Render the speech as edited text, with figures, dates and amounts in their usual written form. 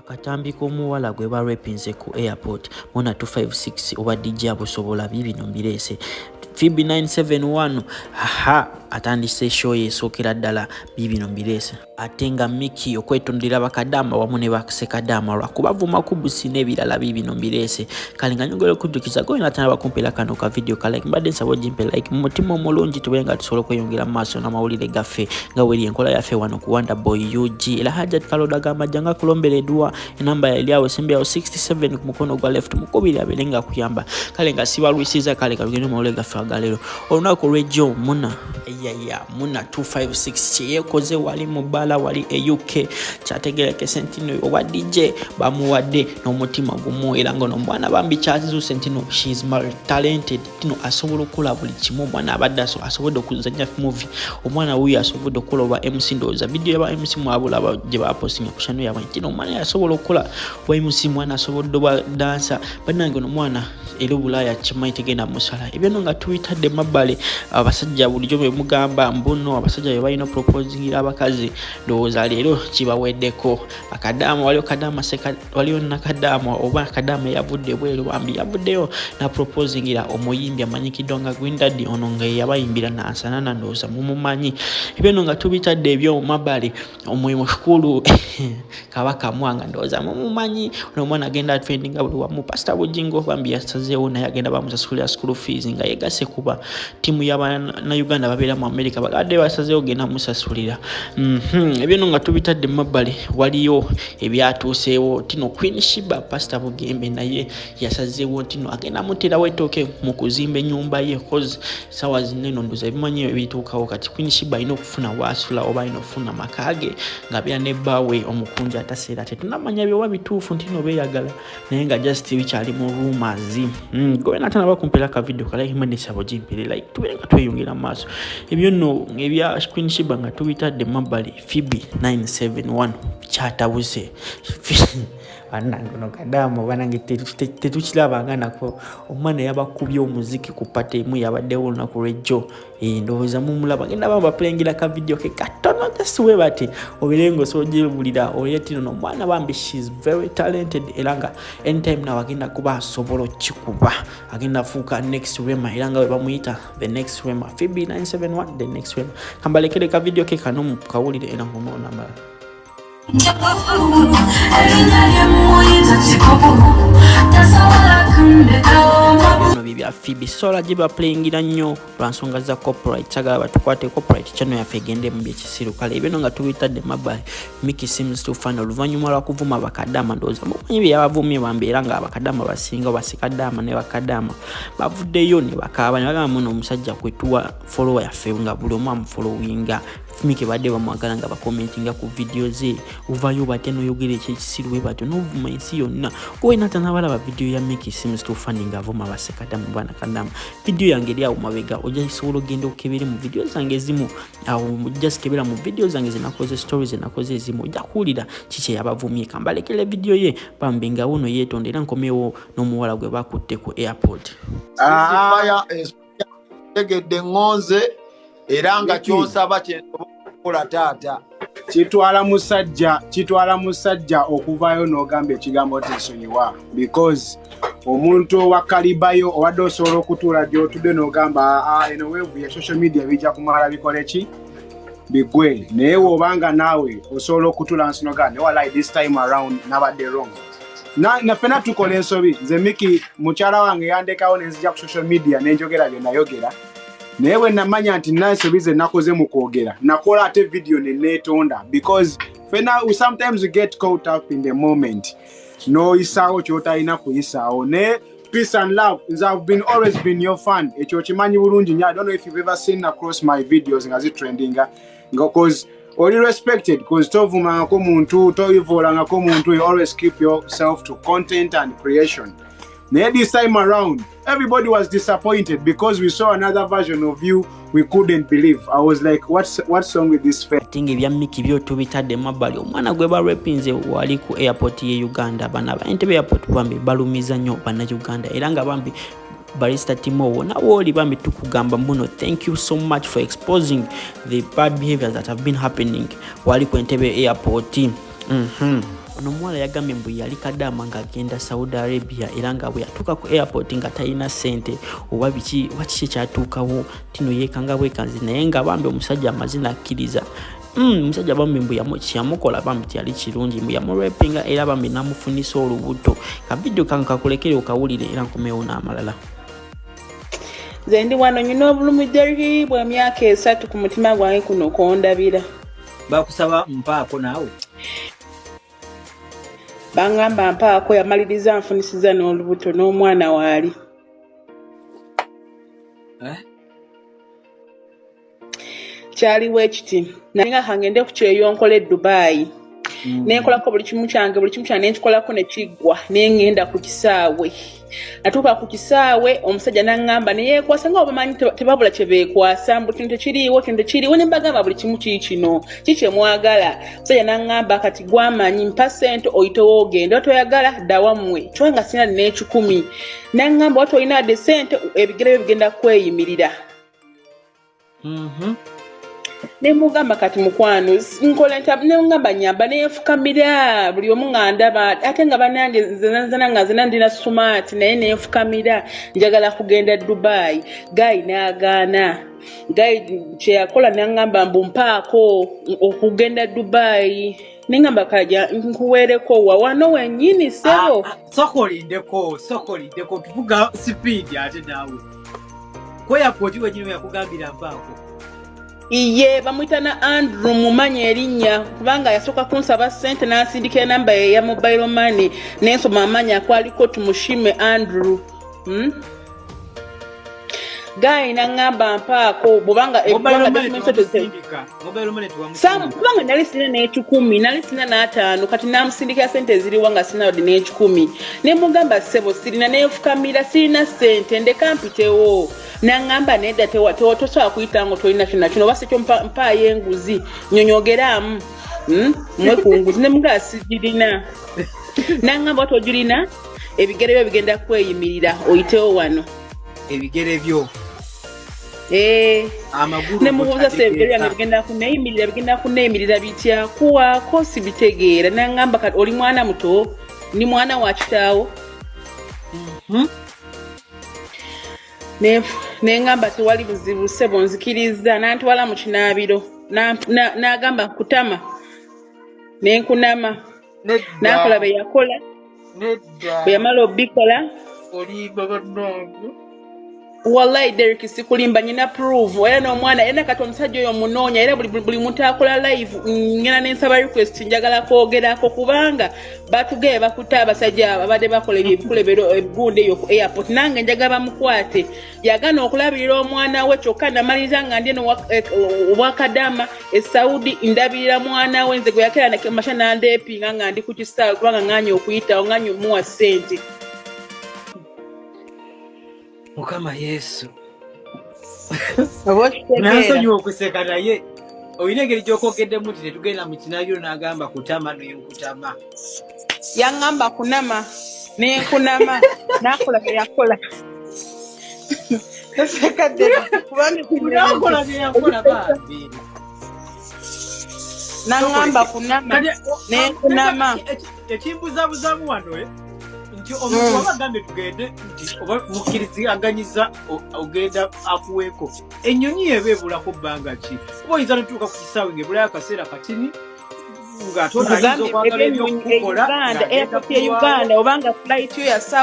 Akatambi k'omuwala gwe barepinze ku airport mona 256 oba DJ abusobola bibino mbirese Phoebe 971 atandise show yesookera ddala bibino mbirese atenga Miki okwetondera bakadama wamu ne basekadama lwakubavuma ku busi n'ebirala bibino mbirese kale nga nyongera okuddukiza go natana bakumpera kano ka video ka like mbadde nsabo jimpe like mu mutima omulungi tubenga tusobola okweyongera maaso n'amawulire gaffe nga weri enkola yaffe wano ku Wonder Boy UG era Hajat Kaloda gamajanga kulomberedwa enamba ya Eliawo Sembe 67 ku mukono gwa left mukubiri abelenga kuyamba kale nga sibalwisiza kale kabigeno mawulire gaffe agalero olunaku lw'ejjo muna muna 256 kyeyekoze wali mubala wali UK kyategereke sentino owa DJ bamuwadde n'omutima gumu era ngono mwana bambi kyazizu sentino she is multi talented tino asobola okukola buli kimu mwana abadde asobodde okuzanya movie omwana huyu asobodde okukola MC ndoza video yaba MC mwabula gye bapostinga ku channel yabwe tino omwana yasobola okukola wa MC mwana asobodde wa dancer banange no mwana ero bulaya chimaite tegenda musala ebyo nga twitadde mabale abasajja bulijjo be mugamba mbuno abasajja be balina proposing abakazi ndowooza leero kibaweddeko akadama waliyo kadama waliyo nakadama oba kadama yavudde bweru bambi yavuddeyo na proposing omuyimbi amanyikiddwa nga Green Daddy ono nga yabayimbira nansanana ndowooza mumumanyi ebyo nga tubitadde ebyo mabale omulimu shukulu kabaka mwanga ndowooza mumumanyi omwana agenda trending buli wamu Pastor Bujingo bambi yasazeewo naye agenda bamusasulira school fees nga yegase kuba timu y'abana Uganda babeera mu America bagadde basazeewo genda musasulira ebyo nga tubitadde mabale waliyo ebyatuuseewo tino Queen Shiba Pastor Bugembe naye yasazeewo tino agenda mutera wetoke mu kuzimba ennyumba ye cause sawa zineno nduza ebimanyi ebituukawo kati Queen Shiba ino kufuna wasula oba ino kufuna makage nga bya nebbawe omukunja ataseera tetunamanya byo wabituufu ntino beyagala naye nga just bikyali mu rumors gowe natana bakumpera ka video kala himane sabo jimpere like tubenga tweyongera maaso ebyo no ebya Queen Shiba nga tubitadde mabali Phoebe 971 chatabuse anangono kadamo banange tetukirabanga nako omwana yabakubye omuziki ku pate emu yabaddewo na ku rejo ndowooza mumulaba genda baba playingira ka video ke katono tasuwe bati obirengo soje bulira oyetino no mwana bambi she's very talented elanga anytime na wagenda kuba sobolo chikuba agenda fuka next Rema elanga we bamuyita the next Rema Phoebe 971 the next Rema kambalekere ka video ke kanomu kawulire era ngomona namba bibya Phoebe sola jiba playingira nnyo lwansonga za copyright chagala batukwate copyright channel ya fegende mu byekisiru kale ebyo nga tubitadde mabali Miki seems to find oluvanyuma lwa kuvuma bakadama ndoza mumanyi bya bavumye bambeera nga bakadama basinga basikadama ne bakadama bavuddeyo ne bakaba bagamba muno omusajja kwetuwa follower yafe nga buli omu amufollowinga Miki badde bamwagala nga bakomentinga ku video ze uvayo bateno yogere ekisiru we batyo novuma ensi yonna kowe natana balaba video ya Miki seems to find nga avuma basekadama bana kadama video yange lya umabega ojja isobola genda okebere mu video zange zimu awo just kebera mu video zange zinakoze stories zinakoze zimu ojja kuulira kiche yabavumye kambalekele video ye bambenga wono yetondera nkomewo n'omuwala gwe bakutte ku airport aya tegedde ngonze eranga kyonsaba kyensobola taata kitwala musajja okuvayo n'ogamba ekigambo tesonyiwa because omuntu wakalibayo owadde osobola okutuula gy'otudde n'ogamba eno weevu ya social media bijja kumala bikole ki bigwe naye wobanga naawe osobola okutuula nsinoga newalai this time around nabadde wrong nafena tukola ensobi nze Miki mukyala wange yandekawo nenzija ku social media nenjogera bye nayogera naye bwe namanya nti nansobi ze nakoze mu kwogera nakola ate video neneetonda because fena sometimes we get caught up in the moment no isaawo kyotalina kuyisaawo ne peace and love I've always been your fan ekyo kimanyi bulungi nnyo I don't know if you've ever seen across my videos nga zitrendinga because oli respected because tovumangako muntu toyivolangako muntu you always keep yourself to content and creation. This time around, everybody was disappointed because we saw another version of you we couldn't believe. I was like, what's wrong with this face? Tingi bya Miki byo tubitadde mabali omwana gwe ba repinze wali ku airport ye Uganda bana ba Entebbe Airport bambi balumiza nnyo bana Uganda era nga bambi Barista Timo na woli bambi tukugamba mbuno thank you so much for exposing the bad behaviors that have been happening wali ku Entebbe Airport. ono omuwala yagambye mbu yali kadama ng'agenda Saudi Arabia era nga bwe yatuuka ku airport nga talina ssente oba kiki ekyatuukawo tino yeekanga bwekanzi naye nga bambi omusajja amazina akkiriza omusajja bambi mbu kyamukola bambi tiyali kirungi mbu yamurepinga era bambi namufunisa olubuto kavidiyo kankakulekere okawulire era nkomewo n'amalala. Nze ndi wano nyina obulumujjeri bwa myaka 3 ku mutima gwange kuno kondabira. Bakusaba mpaako naawe? Bangamba mpaako yamaliriza nfunisiza n'olubuto n'omwana waali. Kyaliwo ekiti nalinga kangende ku kyeyonkole Dubai. Nenkolako buli kimu kyange nenkikolako ne kiggwa nengenda ku kisaawe. Natuuka ku kisaawe omusajja n'angamba ne yeekwasa nga obamanyi tebabula kye beekwasa mbu kintu kiriwo ne mbagamba buli kimu kino kikye mwagala. Omusajja n'angamba kati gwamanyi mpa ssente oyitewo ogenda otoyagala dda wammwe kyanga sina n'ekikumi. N'angamba wati olina de ssente ebigere bye bigenda kweyimirira. Nemugamba kati mukwano nkola nengamba nyamba nefukamira buli omu nga ndaba ate nga banange zena ndina smart naye nefukamira njagala kugenda Dubai. Guy n'agaana. Guy kyeyakola nangamba mbu mpaako okugenda Dubai. Nengamba kaja nkuweereko wano wennyini sebo. Sokolindeko tuvuga speed ate naawe. Kwe airport wenyini yakugambira mpaako. Iye bamwitana Andrew mumanya erinnya kubanga yasooka kunsaba ssente n'asindika enamba ya mobile money n'ensoma amanya kwaliko tumushime Andrew. Guy n'angamba mpaako bubanga kubanga nali sina n'ekikumi nali sina n'ataano kati namusindika ssente eziriwa nga sina wadde n'ekikumi ne mugamba ssebo sirina neefukamira sirina ssente ndeka mpitewo. N'angamba nedda tosobola kuyita ngo tolina kino kino oba sikyo mpaayo enguzi nyonyogeramu mwe ku nguzi ne mugamba sigirina. N'angamba wati ogirina ebigere byo bigenda kweyimirira oyitewo wano. Ebigere byo amagulu nemubuuza se ebigere byange bigenda kuneyimirira bitya kuwaako sibitegeera. N'angamba kati oli mwana muto ni mwana wa kitaawo. Nengamba tewali buzibu ssebo nzikiriza nantwala mu kinaabiro n'agamba kutama nenkunama n'akola bye yakola bwe yamala obikola oli babadongo. Wallahi Derek sikulimba nyina prove era n'omwana era kati omusajja oyo munoonya era buli muntu akola live ngena n'ensaba request njagala kwogerako kubanga batugeye bakuta abasajja abadde bakola ebikulebero ebigundi eyo ku airport nange njagala bamukwate yagana okulabirira omwana we kyokka namaliriza nga ndi eno bakadama Saudi ndabirira mwana we nze gwe yakera na masha nandepinga nga ndi ku kisaawe kubanga nganya okuyitawo nganya muwa ssente. Mukama Yesu. Nasonyiwa okuseka naye olina engeri gy'okwogeddemu nti netugenda mu kinaabiro n'agamba kutama nenkutama. Yaŋŋamba kunama nenkunama n'akola bye yakola. Nakola bye yakola bambi. N'aŋŋamba kunama nenkunama. Ekimbuzaabuzaamu wano nti omuntu abagambe tugende nti oba mukkiriziganyiza ogenda akuweeko ennyonyi ebeebulako bbanga ki oba oyinza notuuka ku kisaawe ng'ebulayo akaseera katini ng'ate onayinza okwagala ebyokukola Uganda obanga flight yo yasa